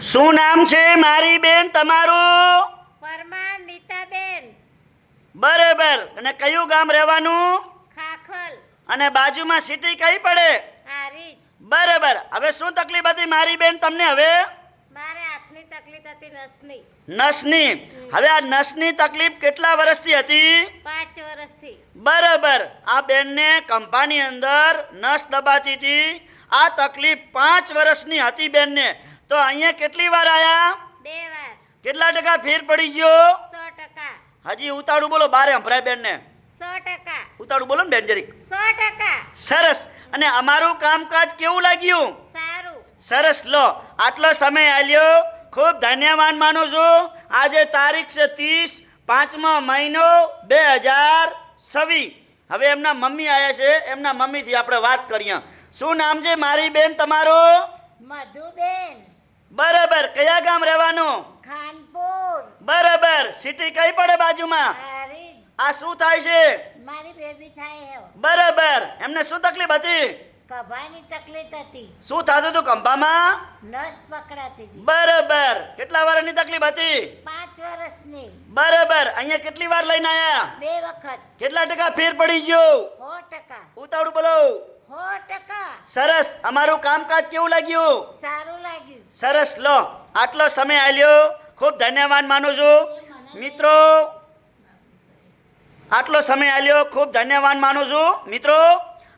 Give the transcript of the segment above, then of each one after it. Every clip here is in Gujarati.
શું નામ છે મારી બેન તમારું? પરમાર નીતાબેન. બરાબર. અને કયું ગામ રહેવાનું? ખાખલ. અને બાજુમાં સિટી કઈ પડે? હારી. બરાબર. હવે શું તકલીફ હતી મારી બેન તમને? હવે મારે હાથની તકલીફ હતી, નસની. નસની. હવે આ નસની તકલીફ કેટલા વર્ષથી હતી? 5 વર્ષથી. બરાબર. આ બેનને કંપાની અંદર નસ દબાતી હતી. આ તકલીફ 5 વર્ષની હતી બેનને. તો અહીંયા કેટલી વાર આયા? 2 વાર. કેટલા ટકા ફેર પડી ગયો? 100%. હજી ઉતાળું બોલો, બારે સંભળાય બેનને. 100%. ઉતાળું બોલો ને બેન જરીક. 100%. સરસ. અને અમારું કામકાજ કેવું લાગ્યું? સારું. સરસ. લો, આટલો સમય આલ્યો, ખૂબ ધન્યવાદ માનું છું. આજે તારીખ છે 30 5મો મહિનો 2026. હવે એમના મમ્મી આવ્યા છે, એમના મમ્મીથી આપણે વાત કરીએ. શું નામ છે મારી બેન તમારું? મધુબેન. બરાબર. કયા ગામ રહેવાનું? ખાનપુર. બરાબર. સિટી કઈ પડે બાજુમાં? હારી. આ શું થાય છે? મારી બેબી થાય હે. બરાબર. એમને શું તકલીફ હતી? કભાની તકલીફ હતી. શું થતું હતું કંભામાં? નસ પકડાતી હતી. બરાબર. કેટલા વર્ષની તકલીફ હતી? 5 વર્ષની. બરાબર. અહીંયા કેટલી વાર લઈને આયા? 2 વખત. કેટલા ટકા ફેર પડી ગયો? 100%. ઉતાવળું બોલો. 100%. સરસ. અમારું કામકાજ કેવું લાગ્યું? સારું લાગ્યું. સરસ. લો, આટલો સમય આલ્યો, ખૂબ ધન્યવાદ માનું છું મિત્રો. આટલો સમય આલ્યો, ખૂબ ધન્યવાદ માનું છું મિત્રો.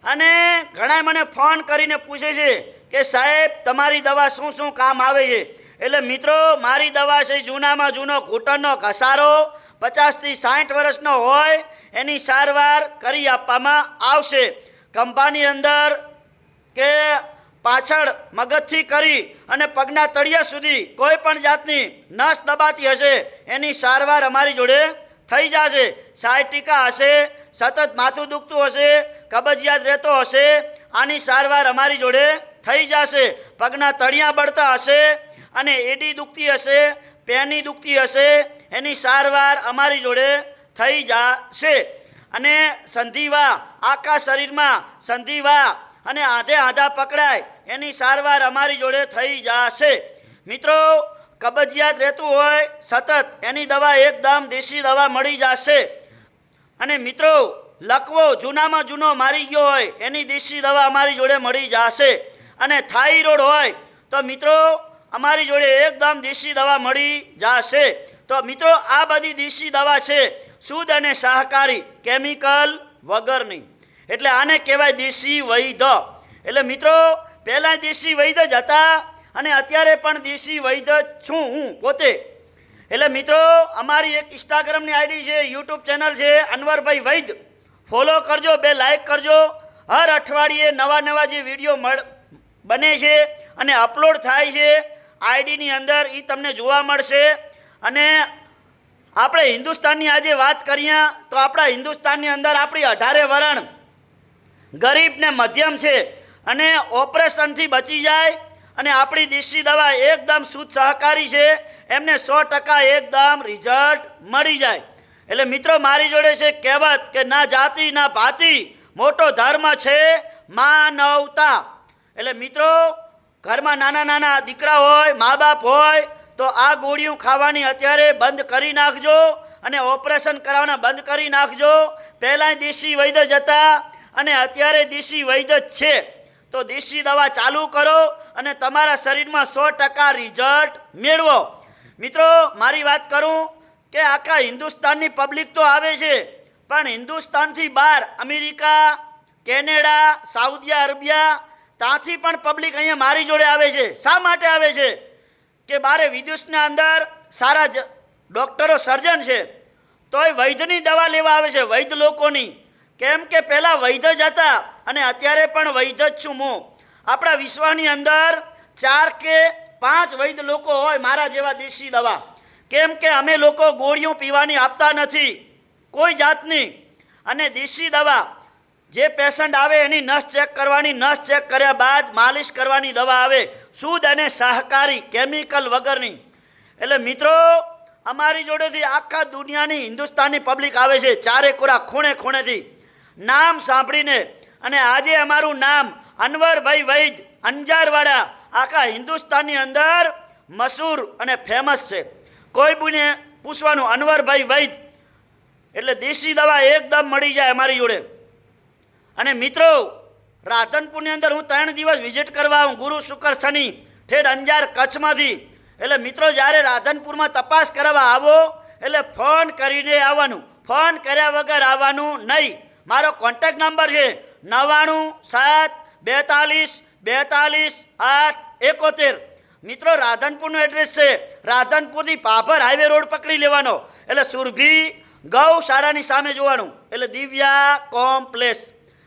અને ઘણા મને ફોન કરીને પૂછે છે કે સાહેબ તમારી દવા શું શું કામ આવે છે. એટલે મિત્રો, મારી દવા છે જૂનામાં જૂનો ઘૂંટણનો ઘસારો 50 થી 60 વર્ષનો હોય એની સારવાર કરી આપવામાં આવશે. કંપાની અંદર કે પાછળ મગજથી કરી અને પગના તળિયા સુધી કોઈ પણ જાતની નસ દબાતી હશે એની સારવાર અમારી જોડે થઈ જશે. સાયટિકા હશે, સતત માથું દુખતું હશે, કબજિયાત રહેતો હશે, આની સારવાર અમારી જોડે થઈ જશે. પગના તળિયા બળતા હશે અને એડી દુખતી હશે, પેની દુખતી હશે, એની સારવાર અમારી જોડે થઈ જશે. અને સંધિવા, આખા શરીરમાં સંધિવા અને આધે આધા પકડાય એની સારવાર અમારી જોડે થઈ જશે. મિત્રો, કબજિયાત રહેતું હોય સતત, એની દવા એકદમ દેશી દવા મળી જશે. અને મિત્રો, લકવો જૂનામાં જૂનો મારી ગયો હોય એની દેશી દવા અમારી જોડે મળી જશે. અને થાઇરોઇડ હોય તો મિત્રો અમારી જોડે એકદમ દેશી દવા મળી જશે. તો મિત્રો, આ બધી દેશી દવા છે, શુદ્ધ અને સહકારી, કેમિકલ વગરની. એટલે આને કહેવાય દેશી વૈદ્ય. એટલે મિત્રો, પહેલાં દેશી વૈદ્ય જ હતા અને અત્યારે પણ દેશી વૈદ્ય છું હું પોતે. એટલે મિત્રો, અમારી એક ઇન્સ્ટાગ્રામની આઈડી છે, યુટ્યુબ ચેનલ છે અનવરભાઈ વૈદ્ય. ફોલો કરજો, 2 લાઈક કરજો. હર અઠવાડિયે નવા નવા જે વિડીયો બને છે અને અપલોડ થાય છે આઈડીની અંદર, એ તમને જોવા મળશે. અને આપણે હિન્દુસ્તાનની આજે વાત કરીએ તો આપણા હિન્દુસ્તાનની અંદર આપણી 18 વરણ ગરીબ ને મધ્યમ છે અને ઓપરેશનથી બચી જાય. અને આપણી દેશી દવા એકદમ શુદ્ધ સહકારી છે, એમને 100% એકદમ રિઝલ્ટ મળી જાય. એટલે મિત્રો, મારી જોડે છે કહેવત કે ના જાતિ ના ભાતિ, મોટો ધર્મ છે માનવતા. એટલે મિત્રો, ઘરમાં નાના નાના દીકરા હોય, મા બાપ હોય તો આ ગોળીઓ ખાવાની અત્યારે બંધ કરી નાખજો અને ઓપરેશન કરાવવાના બંધ કરી નાખજો. પહેલાં દેશી વૈદ્ય જ હતા અને અત્યારે દેશી વૈદ્ય જ છે. તો દેશી દવા ચાલુ કરો અને તમારા શરીરમાં 100% રિઝલ્ટ મેળવો. મિત્રો, મારી વાત કરું કે આખા હિન્દુસ્તાનની પબ્લિક તો આવે છે, પણ હિન્દુસ્તાનથી બહાર અમેરિકા, કેનેડા, સાઉદી અરેબિયા, ત્યાંથી પણ પબ્લિક અહીંયા મારી જોડે આવે છે. શા માટે આવે છે? કે બારે વિદેશના અંદર સારા ડૉક્ટરો, સર્જન છે, તોય વૈદ્યની દવા લેવા આવે છે, વૈદ્ય લોકોની. કેમ કે પહેલાં વૈદ્ય જ હતા અને અત્યારે પણ વૈદ્ય જ છું હું. આપણા વિશ્વની અંદર 4 કે 5 વૈદ્ય લોકો હોય મારા જેવા દેશી દવા. કેમ કે અમે લોકો ગોળીઓ પીવાની આપતા નથી કોઈ જાતની. અને દેશી દવા જે પેશન્ટ આવે એની નસ ચેક કરવાની, નસ ચેક કર્યા બાદ માલિશ કરવાની દવા આવે, શુદ્ધ અને સહકારી, કેમિકલ વગરની. એટલે મિત્રો, અમારી જોડેથી આખા દુનિયાની હિન્દુસ્તાનની પબ્લિક આવે છે, ચારે કોરા ખૂણે ખૂણેથી નામ સાંભળીને. અને આજે અમારું નામ અનવરભાઈ વૈદ્ય અંજારવાડા આખા હિન્દુસ્તાનની અંદર મશહૂર અને ફેમસ છે. કોઈ પણ પૂછવાનું અનવરભાઈ વૈદ એટલે દેશી દવા એકદમ મળી જાય અમારી જોડે. અને મિત્રો રાધનપુરની અંદર હું 3 દિવસ વિઝિટ કરવા આવું, ગુરુ શુક્ર શનિ, ઠેઠ અંજાર કચ્છમાંથી. એટલે મિત્રો જ્યારે રાધનપુરમાં તપાસ કરવા આવો એટલે ફોન કરીને આવવાનું, ફોન કર્યા વગર આવવાનું નહીં. મારો કોન્ટેક્ટ નંબર છે 9974422871. મિત્રો રાધનપુરનું એડ્રેસ છે, રાધનપુરથી પાભર હાઈવે રોડ પકડી લેવાનો એટલે સુરભી ગૌશાળાની સામે જોવાનું એટલે દિવ્યા કોમ્પ્લેક્સ.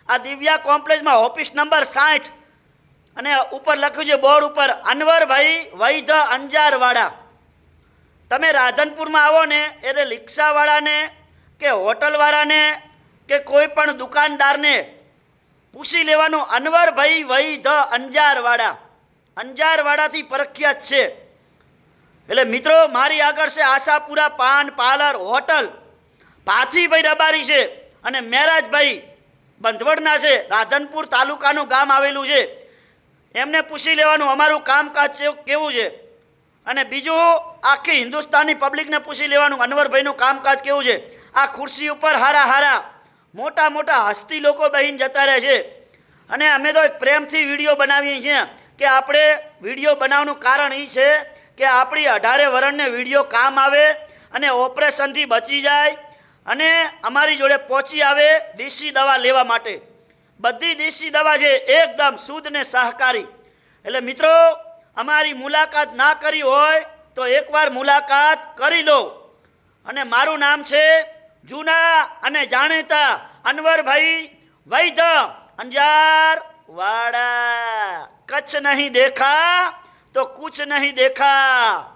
આ દિવ્યા કોમ્પ્લેક્સમાં ઓફિસ નંબર 60 અને ઉપર લખ્યું છે બોર્ડ ઉપર અનવરભાઈ વૈદ અંજારવાડા. તમે રાધનપુરમાં આવો ને એટલે રિક્ષાવાળાને કે હોટલવાળાને કે કોઈ પણ દુકાનદારને પૂછી લેવાનું અનવરભાઈ વૈદ અંજારવાડા. અંજારવાડાથી પ્રખ્યાત છે. એટલે મિત્રો મારી આગળ છે આશાપુરા પાન પાર્લર હોટલ. પાથીભાઈ રબારી છે અને મહેરાજભાઈ બંધવડના છે, રાધનપુર તાલુકાનું ગામ આવેલું છે. એમને પૂછી લેવાનું અમારું કામકાજ કેવું છે. અને બીજું આખી હિન્દુસ્તાની પબ્લિકને પૂછી લેવાનું અનવરભાઈનું કામકાજ કેવું છે. આ ખુરશી ઉપર હારા મોટા મોટા હસ્તી લોકો બેહીને જતા રહે છે. અને અમે તો એક પ્રેમથી વિડીયો બનાવીએ છીએ કે આપણે વિડીયો બનાવવાનું કારણ એ છે કે આપણી 18 વર્ષને વિડીયો કામ આવે અને ઓપરેશનથી બચી જાય અને અમારી જોડે પહોંચી આવે દેશી દવા લેવા માટે. બધી દેશી દવા છે એકદમ શુદ્ધ ને સહકારી. એટલે મિત્રો અમારી મુલાકાત ના કરી હોય તો એકવાર મુલાકાત કરી લો. અને મારું નામ છે જૂના અને જાણીતા અનવરભાઈ વૈદ અંજારવાડા. કચ્છ નહીં દેખા તો કુછ નહીં દેખા.